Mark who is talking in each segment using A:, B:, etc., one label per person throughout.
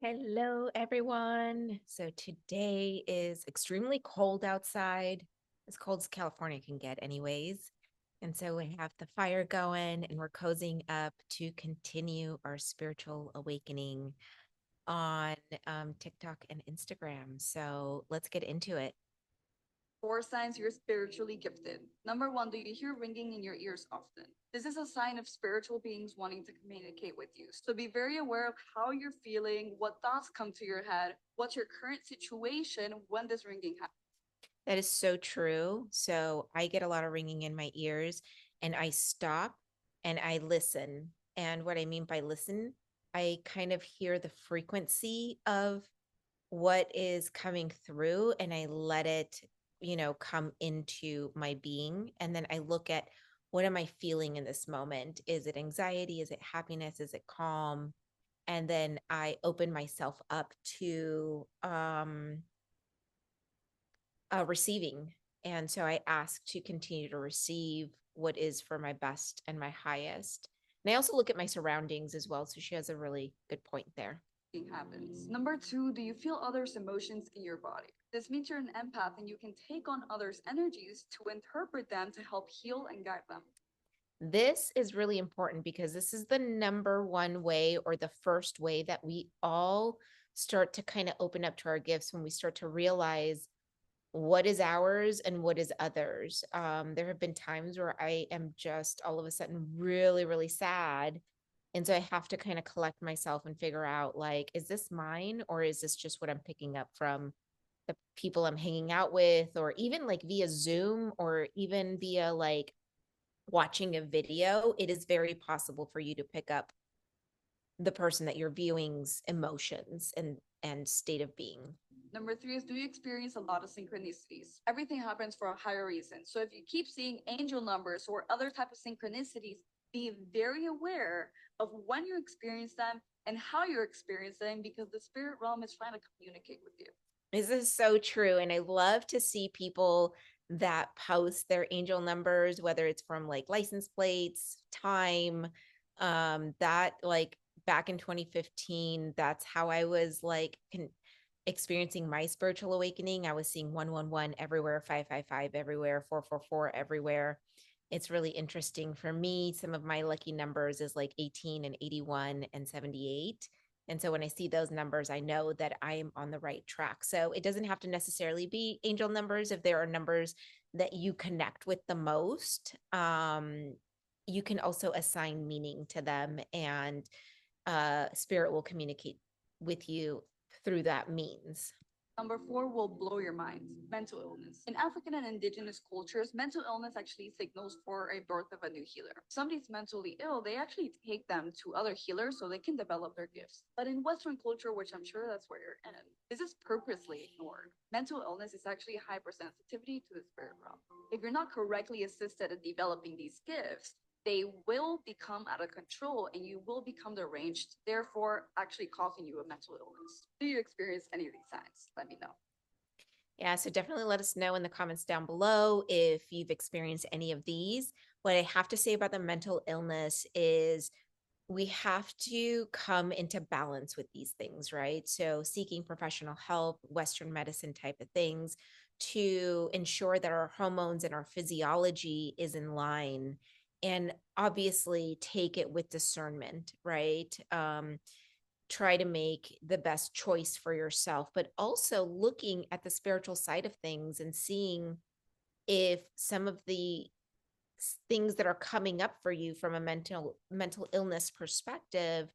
A: Hello, everyone. So today is extremely cold outside, as cold as California can get, anyways. And so we have the fire going and we're cozying up to continue our spiritual awakening on TikTok and Instagram. So let's get into it.
B: Four signs you're spiritually gifted. Number one, do you hear ringing in your ears often? This is a sign of spiritual beings wanting to communicate with you. So be very aware of how you're feeling, what thoughts come to your head, what's your current situation when this ringing happens.
A: That is so true. So I get a lot of ringing in my ears and I stop and I listen. And what I mean by listen, I kind of hear the frequency of what is coming through and I let it, come into my being. And then I look at what am I feeling in this moment? Is it anxiety? Is it happiness? Is it calm? And then I open myself up to receiving. And so I ask to continue to receive what is for my best and my highest. And I also look at my surroundings as well. So she has a really good point there.
B: Happens. Number two, do you feel others' emotions in your body? This means you're an empath and you can take on others' energies to interpret them to help heal and guide them.
A: This is really important because this is the number one way or the first way that we all start to kind of open up to our gifts when we start to realize what is ours and what is others. There have been times where I am just all of a sudden really, really sad. And so I have to kind of collect myself and figure out like, is this mine or is this just what I'm picking up from the people I'm hanging out with, or even like via Zoom or even via like watching a video? It is very possible for you to pick up the person that you're viewing's emotions and state of being.
B: Number three is, do you experience a lot of synchronicities? Everything happens for a higher reason. So if you keep seeing angel numbers or other type of synchronicities, be very aware of when you experience them and how you experience them because the spirit realm is trying to communicate with you.
A: This is so true. And I love to see people that post their angel numbers, whether it's from like license plates, time, that like back in 2015, that's how I was like experiencing my spiritual awakening. I was seeing 111 everywhere, 555 everywhere, 444 everywhere. It's really interesting for me. Some of my lucky numbers is like 18 and 81 and 78. And so when I see those numbers, I know that I am on the right track. So it doesn't have to necessarily be angel numbers. If there are numbers that you connect with the most, you can also assign meaning to them, and spirit will communicate with you through that means.
B: Number four will blow your mind, mental illness. In African and indigenous cultures, mental illness actually signals for a birth of a new healer. If somebody's mentally ill, they actually take them to other healers so they can develop their gifts. But in Western culture, which I'm sure that's where you're in, this is purposely ignored. Mental illness is actually hypersensitivity to the spirit realm. If you're not correctly assisted in developing these gifts, they will become out of control and you will become deranged, therefore actually causing you a mental illness. Do you experience any of these signs? Let me know.
A: Yeah, so definitely let us know in the comments down below if you've experienced any of these. What I have to say about the mental illness is we have to come into balance with these things, right? So, seeking professional help, Western medicine type of things to ensure that our hormones and our physiology is in line. And obviously, take it with discernment, right? Try to make the best choice for yourself, but also looking at the spiritual side of things and seeing if some of the things that are coming up for you from a mental illness perspective,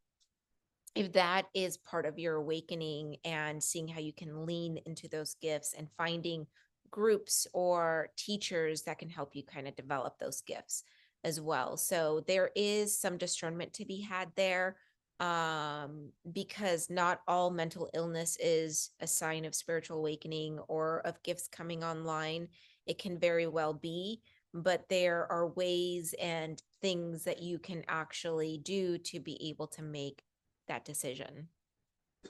A: if that is part of your awakening, and seeing how you can lean into those gifts and finding groups or teachers that can help you kind of develop those gifts as well. So there is some discernment to be had there, because not all mental illness is a sign of spiritual awakening or of gifts coming online. It can very well be, but there are ways and things that you can actually do to be able to make that decision.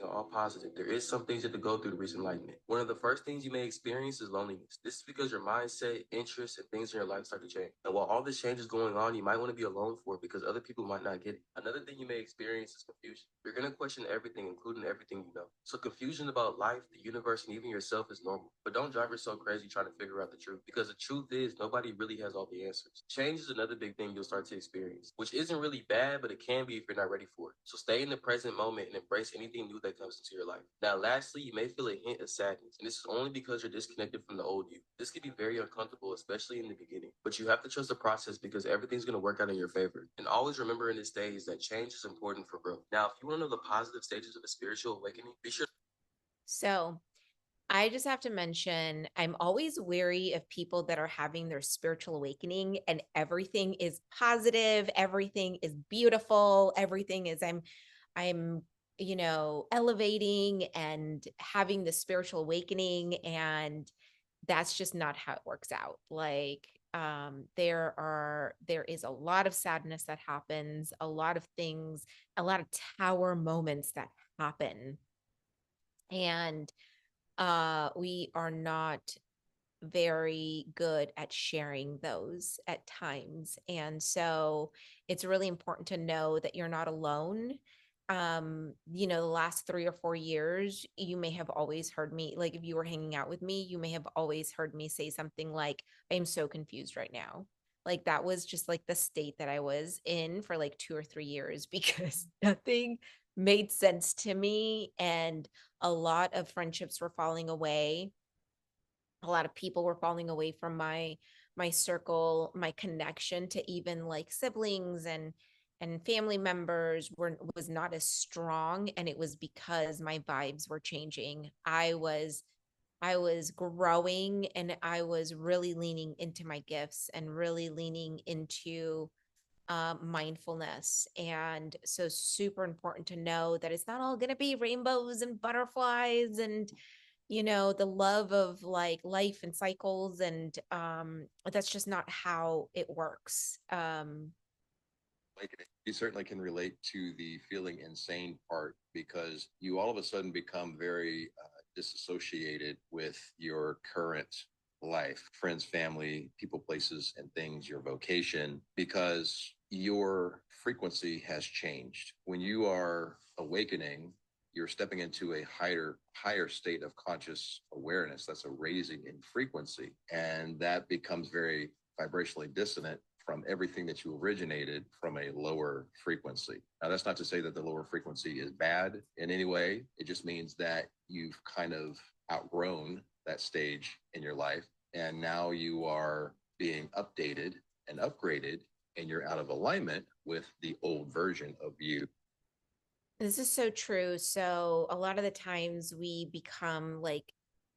C: are all positive. There is some things you have to go through to reach enlightenment. One of the first things you may experience is loneliness. This is because your mindset, interests, and things in your life start to change. And while all this change is going on, you might want to be alone for it because other people might not get it. Another thing you may experience is confusion. You're going to question everything, including everything you know. So confusion about life, the universe, and even yourself is normal. But don't drive yourself crazy trying to figure out the truth because the truth is nobody really has all the answers. Change is another big thing you'll start to experience, which isn't really bad, but it can be if you're not ready for it. So stay in the present moment and embrace anything new that comes into your life. Now, lastly, you may feel a hint of sadness, and this is only because you're disconnected from the old you. This can be very uncomfortable, especially in the beginning, but you have to trust the process because everything's going to work out in your favor. And always remember in this stage that change is important for growth. Now, if you want to know the positive stages of a spiritual awakening, be sure.
A: So I just have to mention, I'm always wary of people that are having their spiritual awakening and everything is positive, everything is beautiful, everything is I'm elevating and having the spiritual awakening, and that's just not how it works out. Like there is a lot of sadness that happens, a lot of things, a lot of tower moments that happen. And we are not very good at sharing those at times. And so it's really important to know that you're not alone. The last 3 or 4 years, you may have always heard me, like if you were hanging out with me, you may have always heard me say something like, I am so confused right now. Like that was just like the state that I was in for like 2 or 3 years because nothing made sense to me. And a lot of friendships were falling away, a lot of people were falling away from my circle, my connection to even like siblings and family members was not as strong, and it was because my vibes were changing. I was growing, and I was really leaning into my gifts and really leaning into mindfulness. And so super important to know that it's not all going to be rainbows and butterflies and the love of like life and cycles, and that's just not how it works.
D: You certainly can relate to the feeling insane part because you all of a sudden become very disassociated with your current life, friends, family, people, places, and things, your vocation, because your frequency has changed. When you are awakening, you're stepping into a higher state of conscious awareness. That's a raising in frequency, and that becomes very vibrationally dissonant from everything that you originated from a lower frequency. Now, that's not to say that the lower frequency is bad in any way. It just means that you've kind of outgrown that stage in your life, and now you are being updated and upgraded, and you're out of alignment with the old version of you.
A: This is so true. So a lot of the times we become like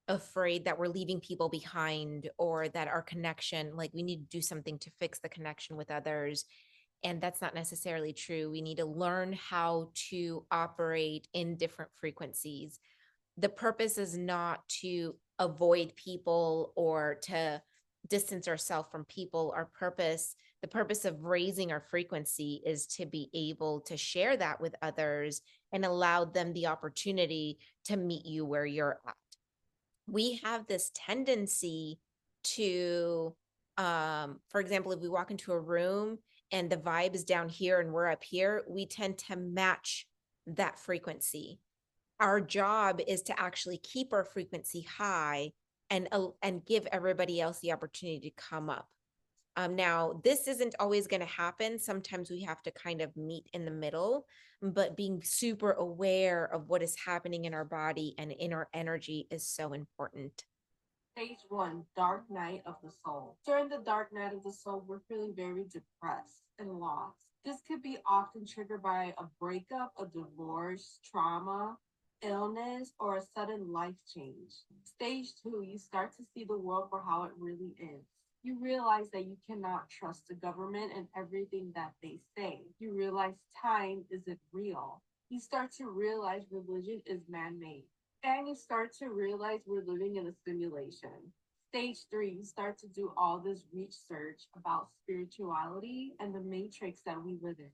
A: afraid that we're leaving people behind, or that our connection, like we need to do something to fix the connection with others. And that's not necessarily true. We need to learn how to operate in different frequencies. The purpose is not to avoid people or to distance ourselves from people. The purpose of raising our frequency is to be able to share that with others and allow them the opportunity to meet you where you're at. We have this tendency to, for example, if we walk into a room and the vibe is down here and we're up here, we tend to match that frequency. Our job is to actually keep our frequency high and give everybody else the opportunity to come up. Now, this isn't always going to happen. Sometimes we have to kind of meet in the middle, but being super aware of what is happening in our body and in our energy is so important.
E: Stage one, dark night of the soul. During the dark night of the soul, we're feeling very depressed and lost. This could be often triggered by a breakup, a divorce, trauma, illness, or a sudden life change. Stage two, you start to see the world for how it really is. You realize that you cannot trust the government and everything that they say. You realize time isn't real. You start to realize religion is man made. And you start to realize we're living in a simulation. Stage three, you start to do all this research about spirituality and the matrix that we live in.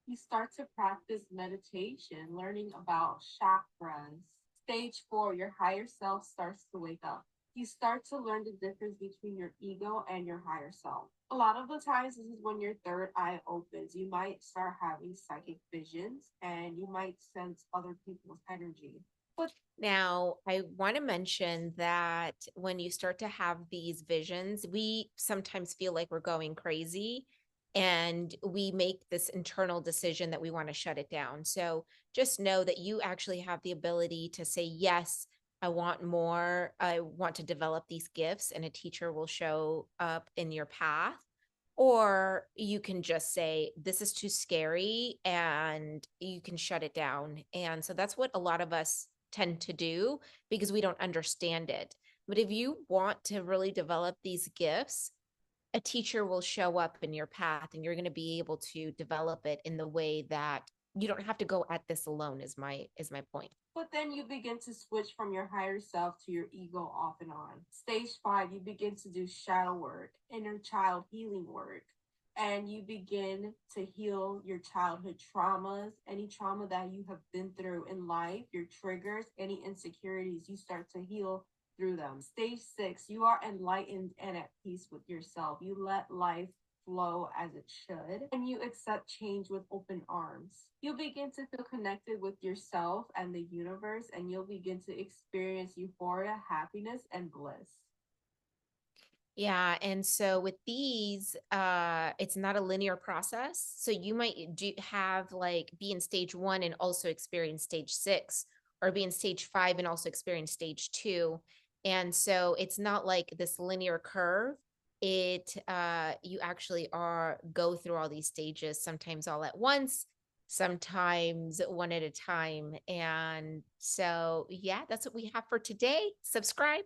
E: You start to practice meditation, learning about chakras. Stage 4, your higher self starts to wake up. You start to learn the difference between your ego and your higher self. A lot of the times, this is when your third eye opens. You might start having psychic visions and you might sense other people's energy. But
A: Now, I want to mention that when you start to have these visions, we sometimes feel like we're going crazy and we make this internal decision that we want to shut it down. So just know that you actually have the ability to say, yes, I want more. I want to develop these gifts, and a teacher will show up in your path. Or you can just say, this is too scary, and you can shut it down. And so that's what a lot of us tend to do because we don't understand it. But if you want to really develop these gifts, a teacher will show up in your path and you're going to be able to develop it in the way that you don't have to go at this alone is my point.
E: But then you begin to switch from your higher self to your ego off and on. Stage 5, you begin to do shadow work, inner child healing work, and you begin to heal your childhood traumas, any trauma that you have been through in life, your triggers, any insecurities, you start to heal through them. Stage 6, you are enlightened and at peace with yourself. You let life flow as it should, and you accept change with open arms. You'll begin to feel connected with yourself and the universe, and you'll begin to experience euphoria, happiness, and bliss.
A: Yeah, and so with these, it's not a linear process. So you might do have like be in stage 1 and also experience stage 6, or be in stage 5 and also experience stage 2. And so it's not like this linear curve. It you actually are go through all these stages, sometimes all at once, sometimes one at a time. And so yeah, that's what we have for today. Subscribe.